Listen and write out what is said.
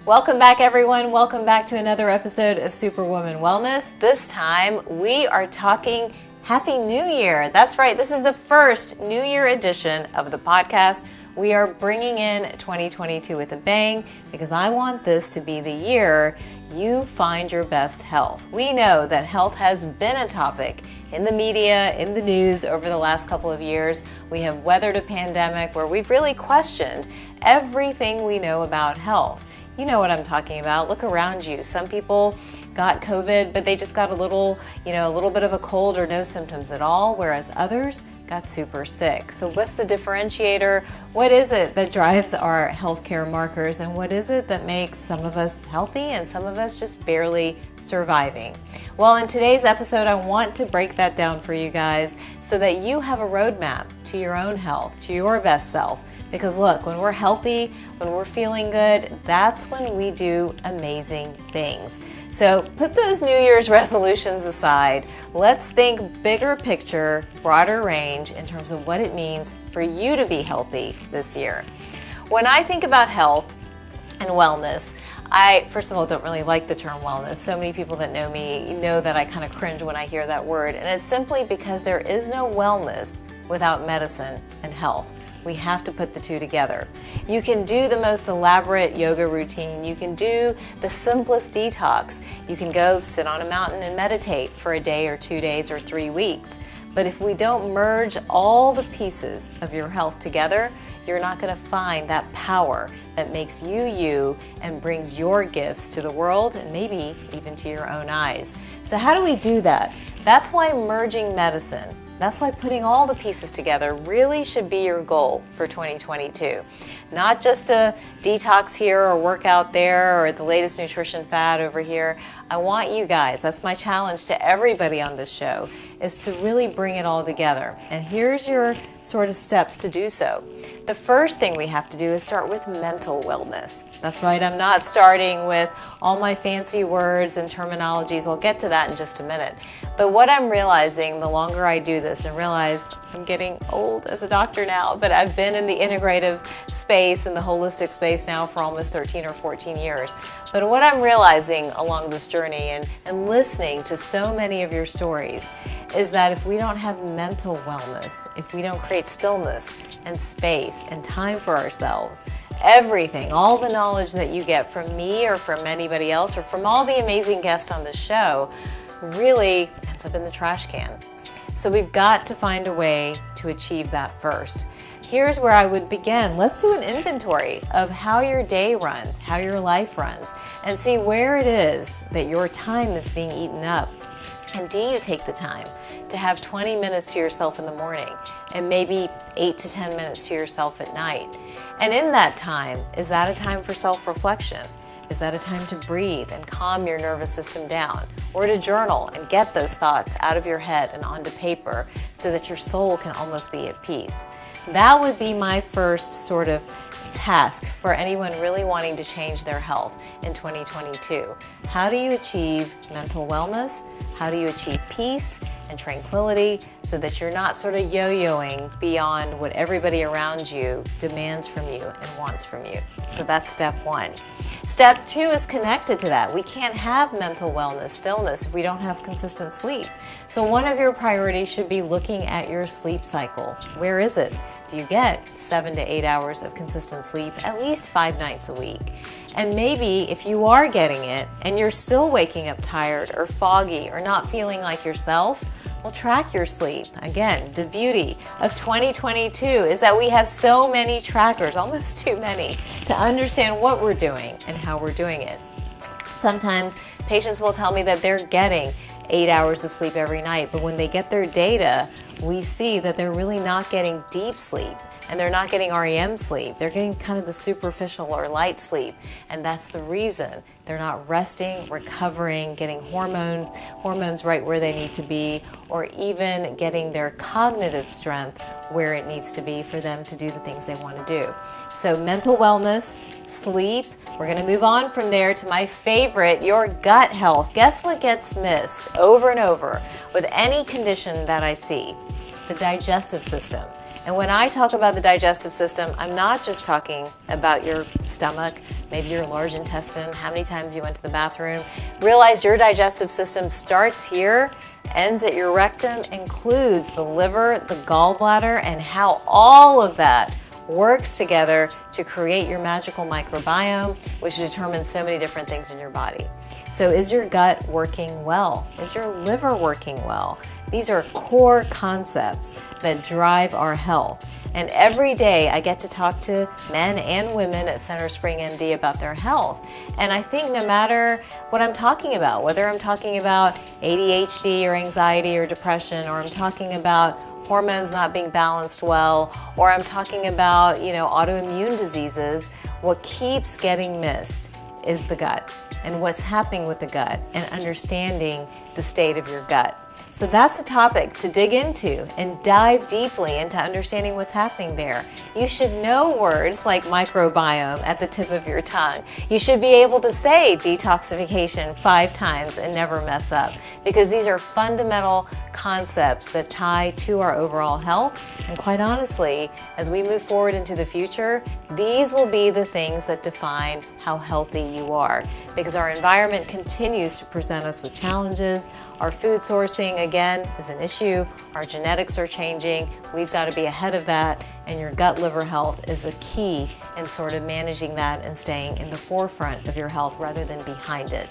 Welcome back, everyone. Welcome back to another episode of Superwoman Wellness. This time we are talking Happy New Year. That's right. This is the first New Year edition of the podcast. We are bringing in 2022 with a bang because I want this to be the year you find your best health. We know that health has been a topic in the media, in the news over the last couple of years. We have weathered a pandemic where we've really questioned everything we know about health. You know what I'm talking about. Look around you. Some people got COVID, but they just got a little bit of a cold or no symptoms at all, whereas others got super sick. So what's the differentiator? What is it that drives our healthcare markers, and what is it that makes some of us healthy and some of us just barely surviving? Well, in today's episode, I want to break that down for you guys so that you have a roadmap to your own health, to your best self. Because look, when we're healthy, when we're feeling good, that's when we do amazing things. So put those New Year's resolutions aside. Let's think bigger picture, broader range in terms of what it means for you to be healthy this year. When I think about health and wellness, I, first of all, don't really like the term wellness. So many people that know me know that I kind of cringe when I hear that word. And it's simply because there is no wellness without medicine and health. We have to put the two together. You can do the most elaborate yoga routine. You can do the simplest detox. You can go sit on a mountain and meditate for a day or 2 days or 3 weeks. But if we don't merge all the pieces of your health together, you're not going to find that power that makes you you and brings your gifts to the world and maybe even to your own eyes. So how do we do that? That's why merging medicine, that's why putting all the pieces together really should be your goal for 2022. Not just a detox here or workout there or the latest nutrition fad over here. I want you guys, that's my challenge to everybody on this show, is to really bring it all together. And here's your sort of steps to do so. The first thing we have to do is start with mental wellness. That's right, I'm not starting with all my fancy words and terminologies. I'll get to that in just a minute. But what I'm realizing the longer I do this, and realize I'm getting old as a doctor now, but I've been in the integrative space and the holistic space now for almost 13 or 14 years. But what I'm realizing along this journey and listening to so many of your stories is that if we don't have mental wellness, if we don't create stillness and space and time for ourselves, everything, all the knowledge that you get from me or from anybody else or from all the amazing guests on this show really ends up in the trash can. So we've got to find a way to achieve that first. Here's where I would begin. Let's do an inventory of how your day runs, how your life runs, and see where it is that your time is being eaten up. And do you take the time to have 20 minutes to yourself in the morning and maybe 8 to 10 minutes to yourself at night? And in that time, is that a time for self-reflection? Is that a time to breathe and calm your nervous system down? Or to journal and get those thoughts out of your head and onto paper so that your soul can almost be at peace? That would be my first sort of task for anyone really wanting to change their health in 2022. How do you achieve mental wellness? How do you achieve peace and tranquility so that you're not sort of yo-yoing beyond what everybody around you demands from you and wants from you? So that's step one. Step two is connected to that. We can't have mental wellness, stillness, if we don't have consistent sleep. So one of your priorities should be looking at your sleep cycle. Where is it? Do you get 7 to 8 hours of consistent sleep at least 5 nights a week? And maybe if you are getting it and you're still waking up tired or foggy or not feeling like yourself, well, track your sleep. Again, the beauty of 2022 is that we have so many trackers, almost too many, to understand what we're doing and how we're doing it. Sometimes patients will tell me that they're getting 8 hours of sleep every night, but when they get their data, we see that they're really not getting deep sleep. And they're not getting REM sleep. They're getting kind of the superficial or light sleep. And that's the reason they're not resting, recovering, getting hormones right where they need to be, or even getting their cognitive strength where it needs to be for them to do the things they want to do. So mental wellness, sleep. We're going to move on from there to my favorite, your gut health. Guess what gets missed over and over with any condition that I see? The digestive system. And when I talk about the digestive system, I'm not just talking about your stomach, maybe your large intestine, how many times you went to the bathroom. Realize your digestive system starts here, ends at your rectum, includes the liver, the gallbladder, and how all of that works together to create your magical microbiome, which determines so many different things in your body. So is your gut working well? Is your liver working well? These are core concepts that drive our health. And every day I get to talk to men and women at Center Spring MD about their health. And I think no matter what I'm talking about, whether I'm talking about ADHD or anxiety or depression, or I'm talking about hormones not being balanced well, or I'm talking about, autoimmune diseases, what keeps getting missed is the gut and what's happening with the gut and understanding the state of your gut. So that's a topic to dig into and dive deeply into understanding what's happening there. You should know words like microbiome at the tip of your tongue. You should be able to say detoxification 5 times and never mess up, because these are fundamental concepts that tie to our overall health. And quite honestly, as we move forward into the future, these will be the things that define how healthy you are, because our environment continues to present us with challenges. Our food sourcing, again, is an issue. Our genetics are changing. We've got to be ahead of that, and your gut liver health is a key in sort of managing that and staying in the forefront of your health rather than behind it.